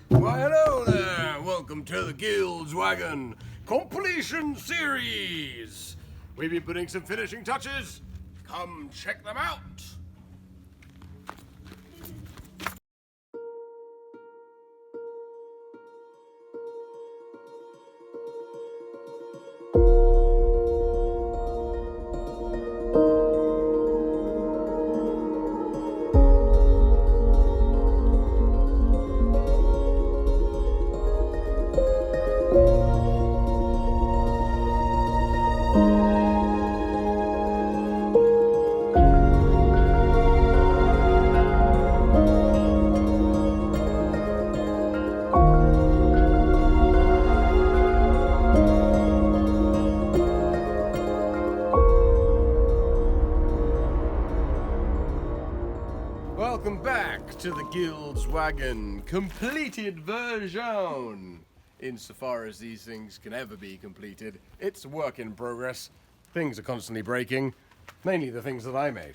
Why, hello there! Welcome to the Guild's Wagon Completion Series! We've been putting some finishing touches. Come check them out! Welcome back to the Guild's Wagon completed version. Insofar as these things can ever be completed, it's a work in progress. Things are constantly breaking, mainly the things that I made.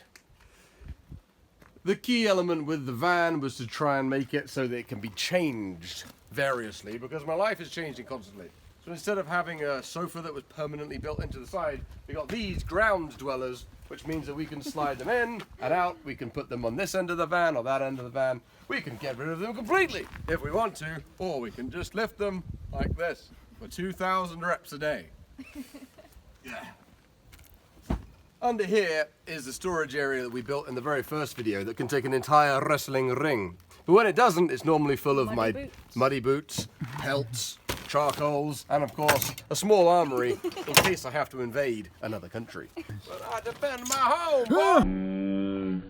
The key element with the van was to try and make it so that it can be changed variously, because my life is changing constantly. So instead of having a sofa that was permanently built into the side, we got these ground dwellers, which means that we can slide them in and out. We can put them on this end of the van or that end of the van. We can get rid of them completely if we want to, or we can just lift them like this for 2,000 reps a day. Yeah. Under here is the storage area that we built in the very first video that can take an entire wrestling ring. But when it doesn't, it's normally full of muddy boots, pelts, charcoals, and of course, a small armory in case I have to invade another country. But I defend my home!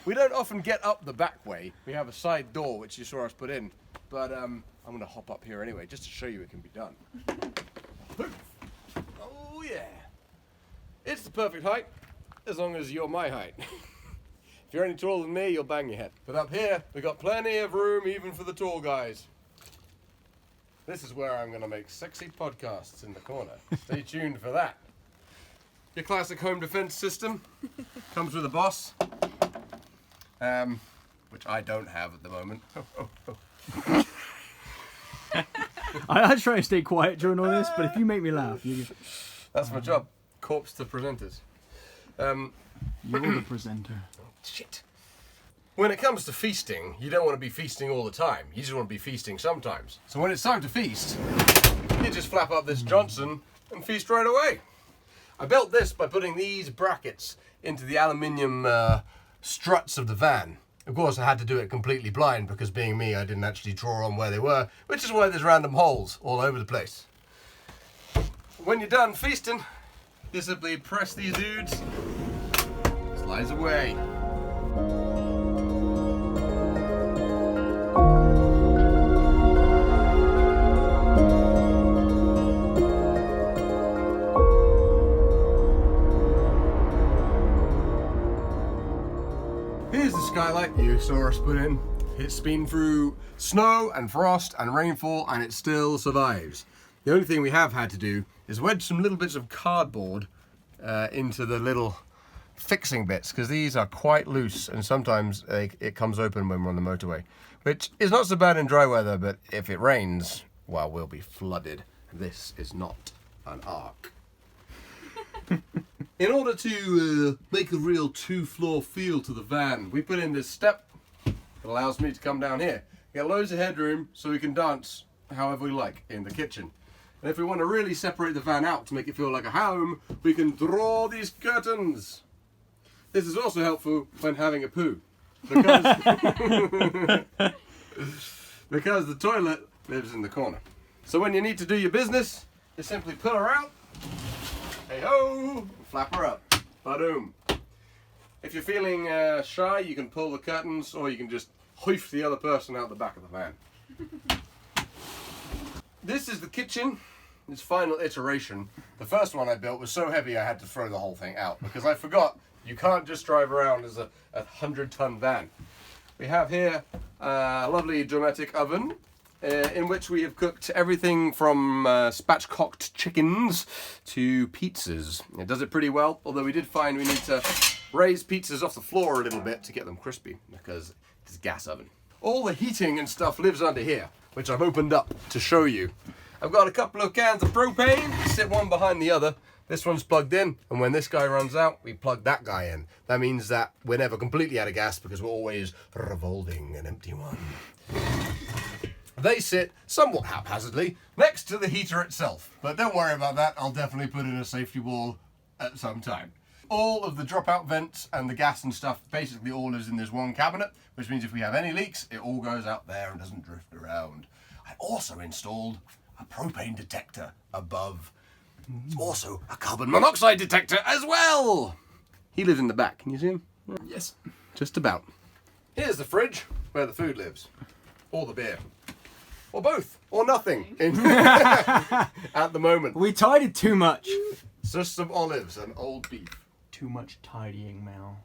We don't often get up the back way. We have a side door, which you saw us put in. But I'm going to hop up here anyway, just to show you it can be done. Oh yeah. It's the perfect height, as long as you're my height. If you're any taller than me, you'll bang your head. But up here, we've got plenty of room even for the tall guys. This is where I'm going to make sexy podcasts in the corner. Stay tuned for that. Your classic home defense system comes with a boss, which I don't have at the moment. I try to stay quiet during all this, but if you make me laugh, that's my job. Corpse to presenters. You're the presenter. Shit. When it comes to feasting, you don't want to be feasting all the time. You just want to be feasting sometimes. So when it's time to feast, you just flap up this Johnson and feast right away. I built this by putting these brackets into the aluminium struts of the van. Of course, I had to do it completely blind because being me, I didn't actually draw on where they were, which is why there's random holes all over the place. When you're done feasting, you simply press these dudes, slides away. Here's the Skylight you saw us put in. It's been through snow and frost and rainfall and it still survives. The only thing we have had to do is wedge some little bits of cardboard into the little fixing bits, because these are quite loose and sometimes it comes open when we're on the motorway, which is not so bad in dry weather, but if it rains, well, we'll be flooded. This is not an ark. In order to make a real two-floor feel to the van, we put in this step that allows me to come down here. Get loads of headroom so we can dance however we like in the kitchen. And if we want to really separate the van out to make it feel like a home, we can draw these curtains. This is also helpful when having a poo, because, because the toilet lives in the corner. So when you need to do your business, you simply pull her out, hey-ho, flap her up, ba-doom. If you're feeling shy, you can pull the curtains, or you can just hoist the other person out the back of the van. This is the kitchen, its final iteration. The first one I built was so heavy I had to throw the whole thing out, because I forgot you can't just drive around as a 100-ton van. We have here a lovely dramatic oven, in which we have cooked everything from spatchcocked chickens to pizzas. It does it pretty well, although we did find we need to raise pizzas off the floor a little bit to get them crispy, because it's a gas oven. All the heating and stuff lives under here, which I've opened up to show you. I've got a couple of cans of propane, sit one behind the other. This one's plugged in, and when this guy runs out, we plug that guy in. That means that we're never completely out of gas because we're always revolving an empty one. They sit somewhat haphazardly next to the heater itself, but don't worry about that. I'll definitely put in a safety wall at some time. All of the dropout vents and the gas and stuff basically all lives in this one cabinet, which means if we have any leaks, it all goes out there and doesn't drift around. I also installed a propane detector above. It's also a carbon monoxide detector as well. He lives in the back. Can you see him? Yes. Just about. Here's the fridge where the food lives. Or the beer. Or both. Or nothing. At the moment. We tidied too much. Just some olives and old beef. Too much tidying, Mal.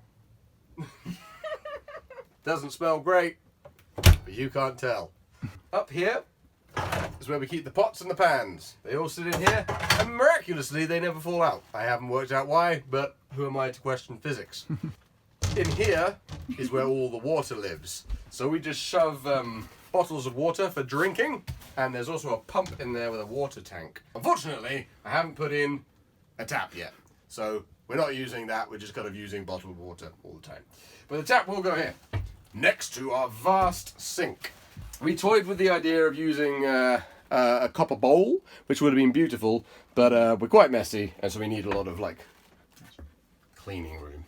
Doesn't smell great, but you can't tell. Up here is where we keep the pots and the pans. They all sit in here, and miraculously they never fall out. I haven't worked out why, but who am I to question physics? In here is where all the water lives. So we just shove bottles of water for drinking, and there's also a pump in there with a water tank. Unfortunately, I haven't put in a tap yet, so we're not using that. We're just kind of using bottled water all the time. But the tap will go here, next to our vast sink. We toyed with the idea of using a copper bowl, which would have been beautiful, but we're quite messy, and so we need a lot of cleaning room.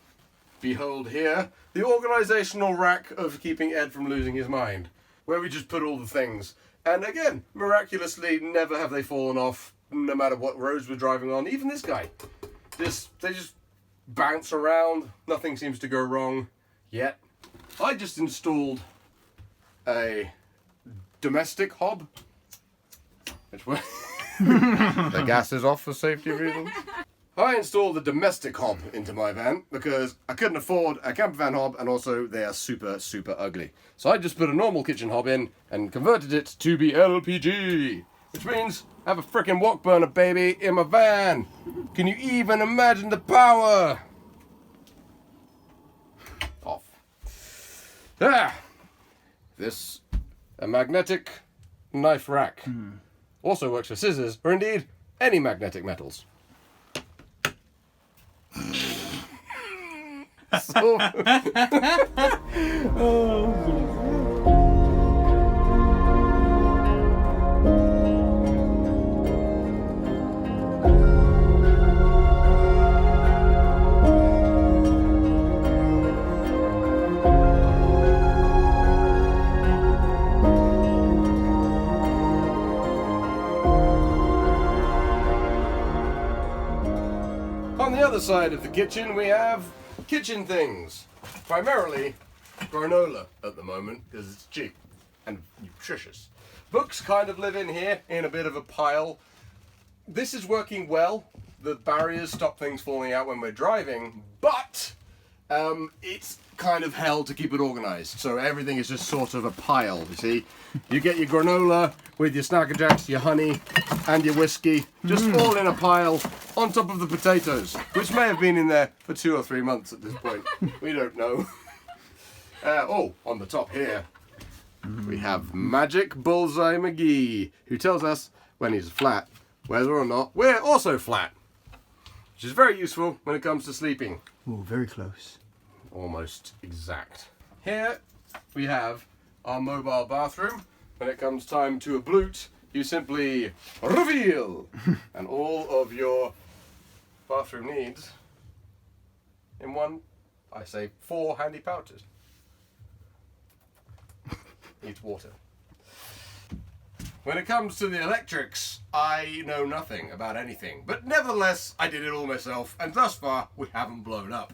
Behold here the organisational rack of keeping Ed from losing his mind, where we just put all the things. And again, miraculously, never have they fallen off, no matter what roads we're driving on. Even this guy, they just bounce around. Nothing seems to go wrong yet. I just installed a domestic hob, which the gas is off for safety reasons. I installed the domestic hob into my van because I couldn't afford a camper van hob, and also they are super, super ugly. So I just put a normal kitchen hob in and converted it to be LPG, which means I have a frickin' wok burner, baby, in my van. Can you even imagine the power? Off. This a magnetic knife rack. Also works for scissors, or indeed any magnetic metals. So on the other side of the kitchen we have kitchen things. Primarily granola at the moment because it's cheap and nutritious. Books kind of live in here in a bit of a pile. This is working well. The barriers stop things falling out when we're driving, but it's kind of hell to keep it organized. So everything is just sort of a pile, you see. You get your granola with your Snacker Jacks, your honey, and your whiskey, just all in a pile on top of the potatoes, which may have been in there for 2 or 3 months at this point. We don't know. On the top here, we have Magic Bullseye McGee, who tells us when he's flat, whether or not we're also flat, which is very useful when it comes to sleeping. Oh, very close. Almost exact. Here we have our mobile bathroom. When it comes time to a bloot, you simply reveal and all of your bathroom needs in one, I say 4 handy pouches. Needs water. When it comes to the electrics, I know nothing about anything, but nevertheless I did it all myself, and thus far we haven't blown up.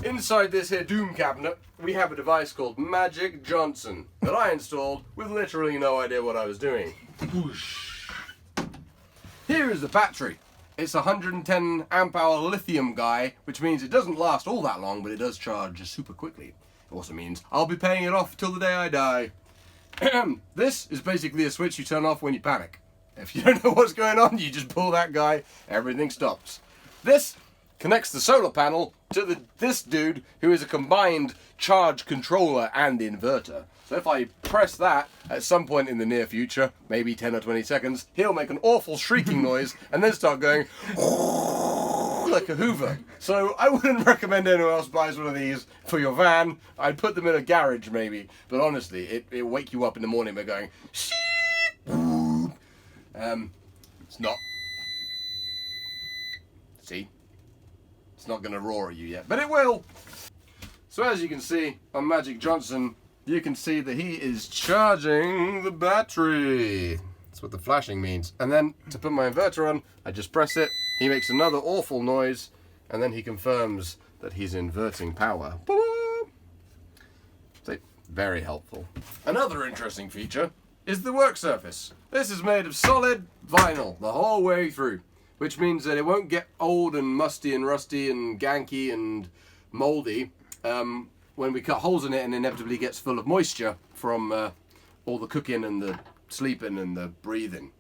Inside this here Doom cabinet, we have a device called Magic Johnson that I installed with literally no idea what I was doing. Whoosh. Here is the battery. It's a 110 amp hour lithium guy, which means it doesn't last all that long, but it does charge super quickly. It also means I'll be paying it off till the day I die. This is basically a switch you turn off when you panic. If you don't know what's going on, you just pull that guy, everything stops. This connects the solar panel to this dude, who is a combined charge controller and inverter. So if I press that at some point in the near future, maybe 10 or 20 seconds, he'll make an awful shrieking noise and then start going like a Hoover. So I wouldn't recommend anyone else buys one of these for your van. I'd put them in a garage maybe, but honestly, it'll wake you up in the morning by going sheep. It's not. See? It's not going to roar at you yet, but it will. So as you can see on Magic Johnson, you can see that he is charging the battery. That's what the flashing means. And then to put my inverter on, I just press it. He makes another awful noise, and then he confirms that he's inverting power. So, very helpful. Another interesting feature is the work surface. This is made of solid vinyl the whole way through, which means that it won't get old and musty and rusty and ganky and moldy when we cut holes in it, and inevitably gets full of moisture from all the cooking and the sleeping and the breathing.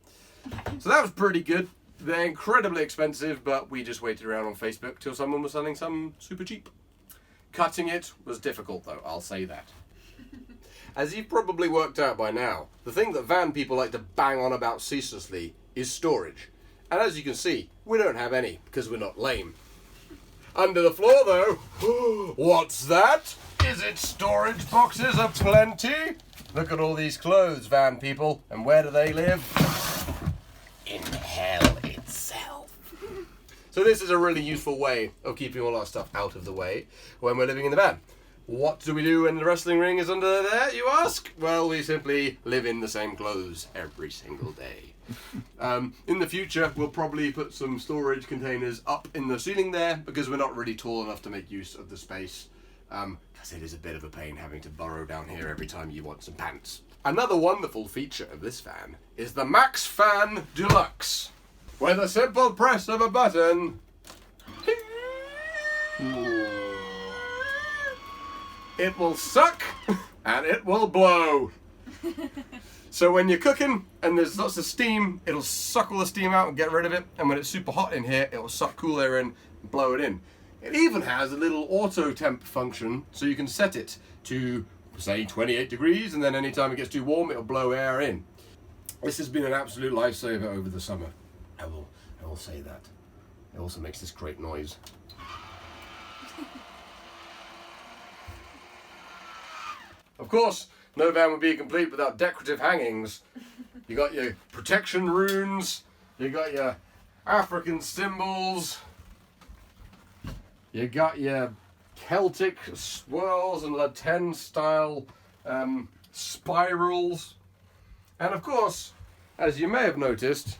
So that was pretty good. They're incredibly expensive, but we just waited around on Facebook till someone was selling some super cheap. Cutting it was difficult though, I'll say that. As you've probably worked out by now, the thing that van people like to bang on about ceaselessly is storage. And as you can see, we don't have any, because we're not lame. Under the floor though, what's that? Is it storage boxes aplenty? Look at all these clothes, van people, and where do they live? In hell itself. So this is a really useful way of keeping all our stuff out of the way when we're living in the van. What do we do when the wrestling ring is under there, you ask? Well, we simply live in the same clothes every single day. In the future, we'll probably put some storage containers up in the ceiling there, because we're not really tall enough to make use of the space. Because it is a bit of a pain having to burrow down here every time you want some pants. Another wonderful feature of this van is the Max Fan Deluxe. With a simple press of a button, it will suck and it will blow. So when you're cooking and there's lots of steam, it'll suck all the steam out and get rid of it. And when it's super hot in here, it will suck cool air in and blow it in. It even has a little auto temp function, so you can set it to, say, 28 degrees, and then anytime it gets too warm, it'll blow air in. This has been an absolute lifesaver over the summer. I will say that. It also makes this great noise. Of course, no van would be complete without decorative hangings. You got your protection runes, you got your African symbols, you got your Celtic swirls and Latin style spirals. And of course, as you may have noticed,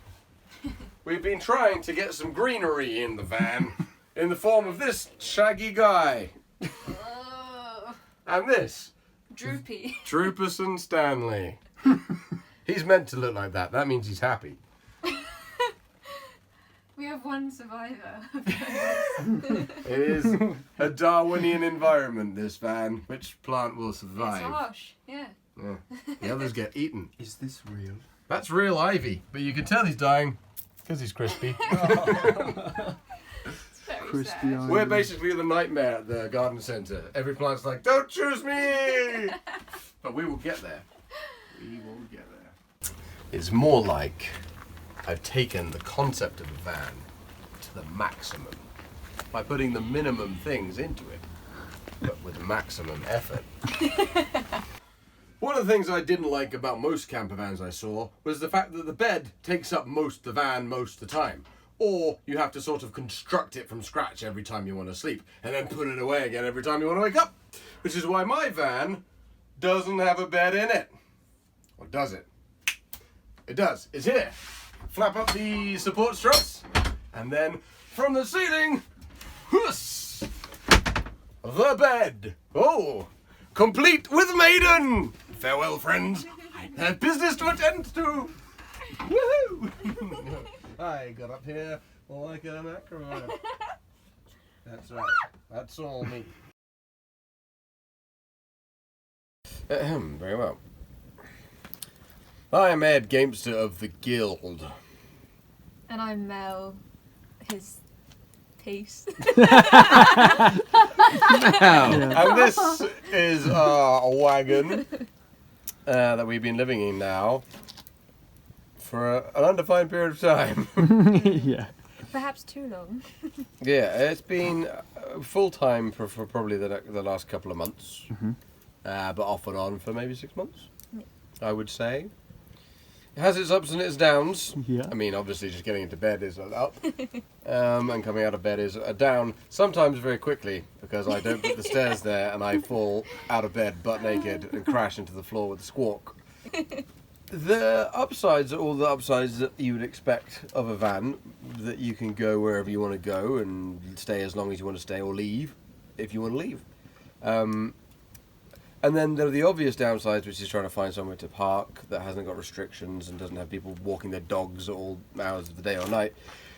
we've been trying to get some greenery in the van in the form of this shaggy guy. And this. Droopy. Trooperson Stanley. He's meant to look like that. That means he's happy. We have one survivor. It is a Darwinian environment, this van. Which plant will survive? It's harsh, yeah. Yeah. The others get eaten. Is this real? That's real ivy, but you can tell he's dying because he's crispy. It's very Crispy sad. eye. We're basically the nightmare at the garden centre. Every plant's like, don't choose me! But we will get there. We will get there. It's more like I've taken the concept of a van to the maximum by putting the minimum things into it, but with maximum effort. One of the things I didn't like about most camper vans I saw was the fact that the bed takes up most of the van most of the time. Or you have to sort of construct it from scratch every time you want to sleep, and then put it away again every time you want to wake up. Which is why my van doesn't have a bed in it. Or does it? It does. It's here. Flap up the support struts, and then from the ceiling, whoosh, the bed. Oh, complete with maiden. Farewell, friends. I have business to attend to. Woohoo! I got up here like an acrobat. That's right. That's all me. Very well. I am Ed, Gamester of the Guild. And I'm Mel, his piece. And this is a wagon that we've been living in now for an undefined period of time. Yeah. Perhaps too long. Yeah, it's been full time for probably the last couple of months, but off and on for maybe 6 months, I would say. It has its ups and its downs. Yeah. I mean, obviously, just getting into bed is an up, and coming out of bed is a down. Sometimes very quickly because I don't put the stairs there and I fall out of bed butt naked and crash into the floor with a squawk. The upsides are all the upsides that you would expect of a van, that you can go wherever you want to go and stay as long as you want to stay, or leave if you want to leave. And then there are the obvious downsides, which is trying to find somewhere to park that hasn't got restrictions and doesn't have people walking their dogs at all hours of the day or night.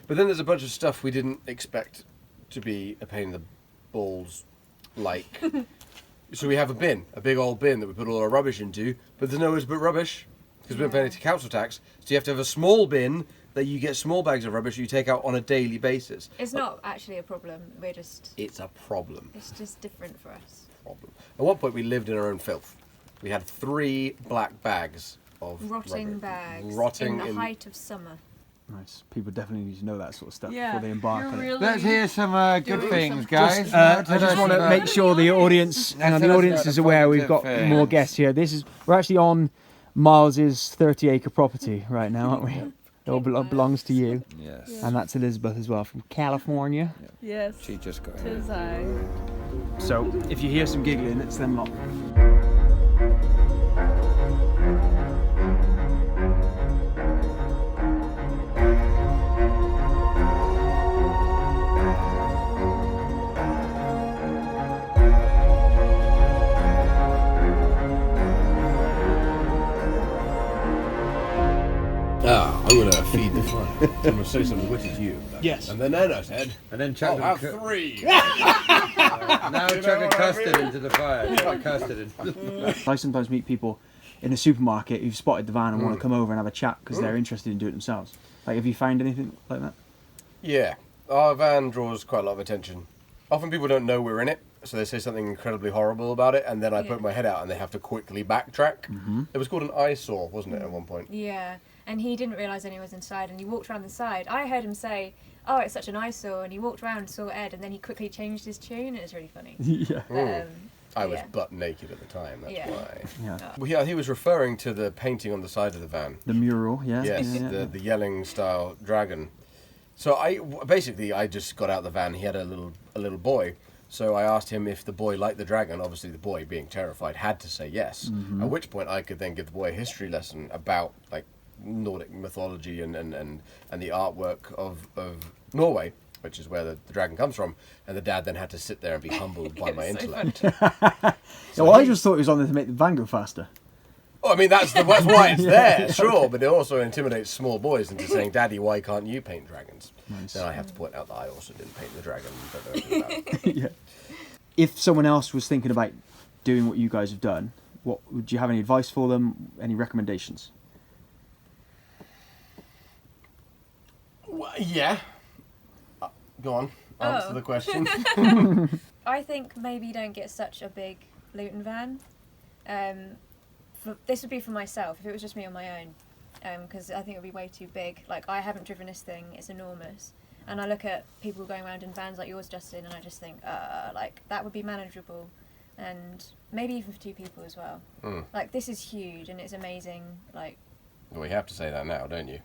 But then there's a bunch of stuff we didn't expect to be a pain in the balls, like... So we have a bin, a big old bin that we put all our rubbish into, but there's nowhere to put rubbish, because we don't pay any council tax. So you have to have a small bin that you get small bags of rubbish you take out on a daily basis. It's not actually a problem. We're just... It's a problem. It's just different for us. At one point we lived in our own filth. We had 3 black bags of Rotting rubbish. bags. Rotting in the height of summer. Nice. People definitely need to know that sort of stuff Yeah, before they embark you're on it. really Let's hear some good doing things, some- guys. I just want to make sure the audience and the audience is aware we've got more guests here. We're actually on Miles's 30-acre property right now, aren't we? It all belongs to you, Yes. Yeah. and that's Elizabeth as well from California. Yes. She just got here. Tis I. So if you hear some giggling, it's them lot. I'm going to feed the fire. I'm going to say something witty to you. Yes. And then I said, And then chuck I'll the have 3. now You chuck know a what I custard mean? into the fire. Chuck custard in. I sometimes meet people in a supermarket who've spotted the van and want to come over and have a chat because they're interested in doing it themselves. Like, have you found anything like that? Yeah, our van draws quite a lot of attention. Often people don't know we're in it, so they say something incredibly horrible about it, and then I put my head out and they have to quickly backtrack. It was called an eyesore, wasn't it, at one point? Yeah. And he didn't realise anyone was inside, and he walked around the side. I heard him say, "Oh, it's such an eyesore," and he walked around, saw Ed, and then he quickly changed his tune. It was really funny. Yeah. I was yeah. butt naked at the time, that's Yeah. why. Yeah. Well, yeah, he was referring to the painting on the side of the van. The mural, yeah. Yes, Yeah. the yelling style dragon. So I just got out the van. He had a little boy. So I asked him if the boy liked the dragon. Obviously, the boy, being terrified, had to say yes. At which point, I could then give the boy a history lesson about like Nordic mythology and the artwork of Norway, which is where the dragon comes from. And the dad then had to sit there and be humbled by my It's so intellect. Yeah, well, I just thought it was on there to make the van go faster. Oh, I mean, that's why it's there, sure, but it also intimidates small boys into saying, "Daddy, why can't you paint dragons?" Nice. Then I have to point out that I also didn't paint the dragon. But don't know anything about it. Yeah. If someone else was thinking about doing what you guys have done, what would you have any advice for them? Any recommendations? Well, yeah. Go on. Answer Oh. the question. I think maybe don't get such a big Luton van. This would be for myself if it was just me on my own, because I think it would be way too big. Like, I haven't driven this thing; it's enormous. And I look at people going around in vans like yours, Justin, and I just think, like, that would be manageable, and maybe even for 2 people as well. Like, this is huge and it's amazing. Like, Well, you have to say that now, don't you?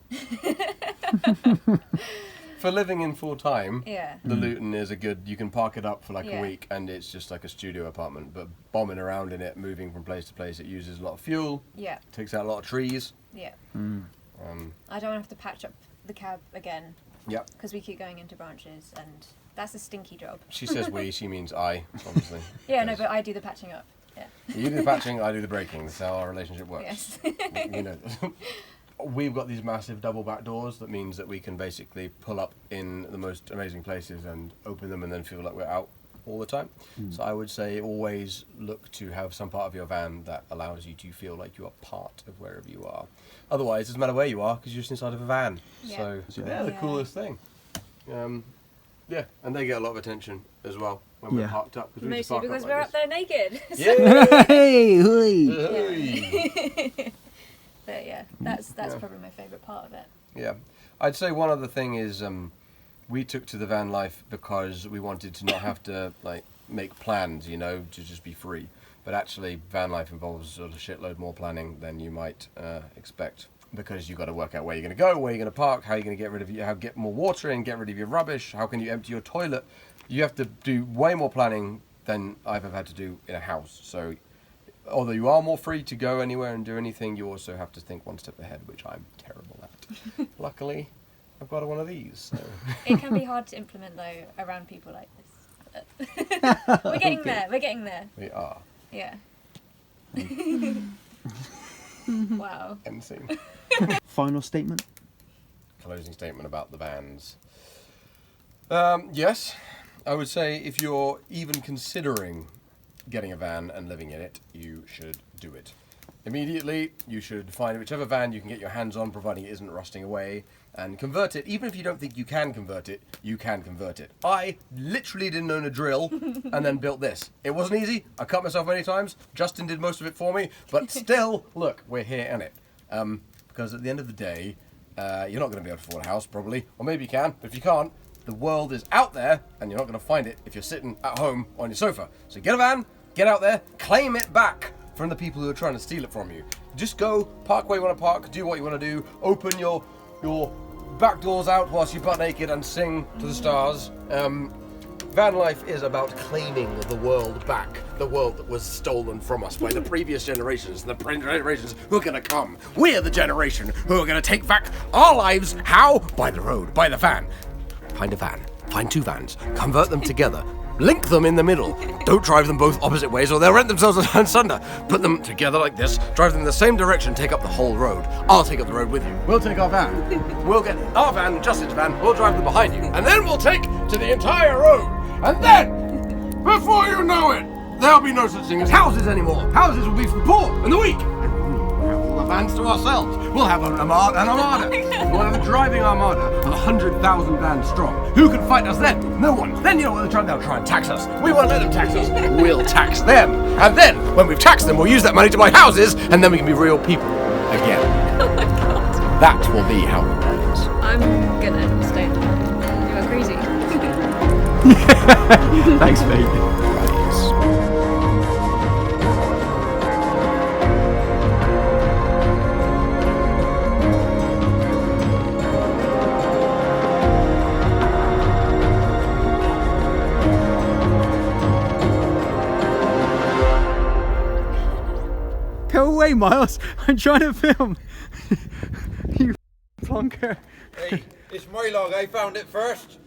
For living in full time, yeah, the Luton is a good. You can park it up for like Yeah. a week, and it's just like a studio apartment. But bombing around in it, moving from place to place, it uses a lot of fuel. yeah, Takes out a lot of trees. yeah. Um, I don't have to patch up the cab again yep. because we keep going into branches, and that's a stinky job. She says we. She means I, obviously. Yeah, no, but I do the patching up. Yeah. You do the patching, I do the braking. That's how our relationship works. Yes. You know. We've got these massive double back doors that means that we can basically pull up in the most amazing places and open them and then feel like we're out all the time. So I would say always look to have some part of your van that allows you to feel like you are part of wherever you are. Otherwise, it doesn't matter where you are because you're just inside of a van. Yeah. So they're the coolest thing. Yeah, and they get a lot of attention as well when we're parked up. We just Mostly park because up we're like up there naked. Yeah. Hey, hooey. Hey. But yeah, that's probably my favourite part of it. Yeah, I'd say one other thing is we took to the van life because we wanted to not have to like make plans, you know, to just be free. But actually, van life involves sort of shitload more planning than you might expect, because you've got to work out where you're going to go, where you're going to park, how you're going to get rid of how get more water in, get rid of your rubbish, how can you empty your toilet. You have to do way more planning than I've ever had to do in a house. So although you are more free to go anywhere and do anything, you also have to think one step ahead, which I'm terrible at. Luckily, I've got one of these. So. It can be hard to implement though around people like this. We're getting there. We're getting there. We are. Yeah. Wow. End scene. Final statement. Closing statement about the vans. Yes, I would say if you're even considering getting a van and living in it, you should do it. Immediately, you should find whichever van you can get your hands on, providing it isn't rusting away, and convert it. Even if you don't think you can convert it, you can convert it. I literally didn't own a drill and then built this. It wasn't easy. I cut myself many times. Justin did most of it for me, but still, look, we're here in it. Because at the end of the day, you're not going to be able to afford a house, probably. Or maybe you can, but if you can't, the world is out there, and you're not going to find it if you're sitting at home on your sofa. So get a van, get out there, claim it back from the people who are trying to steal it from you. Just go, park where you want to park, do what you want to do, open your back doors out whilst you're butt naked and sing to the stars. Van life is about claiming the world back, the world that was stolen from us by the previous generations, the generations who are going to come. We're the generation who are going to take back our lives. How? By the road, by the van. Find a van, find two vans, convert them together, link them in the middle. Don't drive them both opposite ways or they'll rent themselves asunder. Put them together like this, drive them in the same direction, take up the whole road. I'll take up the road with you. We'll take our van. We'll get our van, Justin's van, we'll drive them behind you. And then we'll take to the entire road. And then, before you know it, there'll be no such thing as houses anymore. Houses will be for the poor and the weak. We'll have all the vans to ourselves. We'll have an armada. We'll have a driving armada of 100,000 vans strong. Who can fight us then? No one. Then you know what they'll try and tax us. We won't let them tax us. We'll tax them. And then, when we've taxed them, we'll use that money to buy houses, and then we can be real people again. Oh my god. That will be how it works. I'm gonna stay in the van. You are crazy. Thanks, mate. Go away, Miles. I'm trying to film. You plonker. Hey, it's my log. I found it first.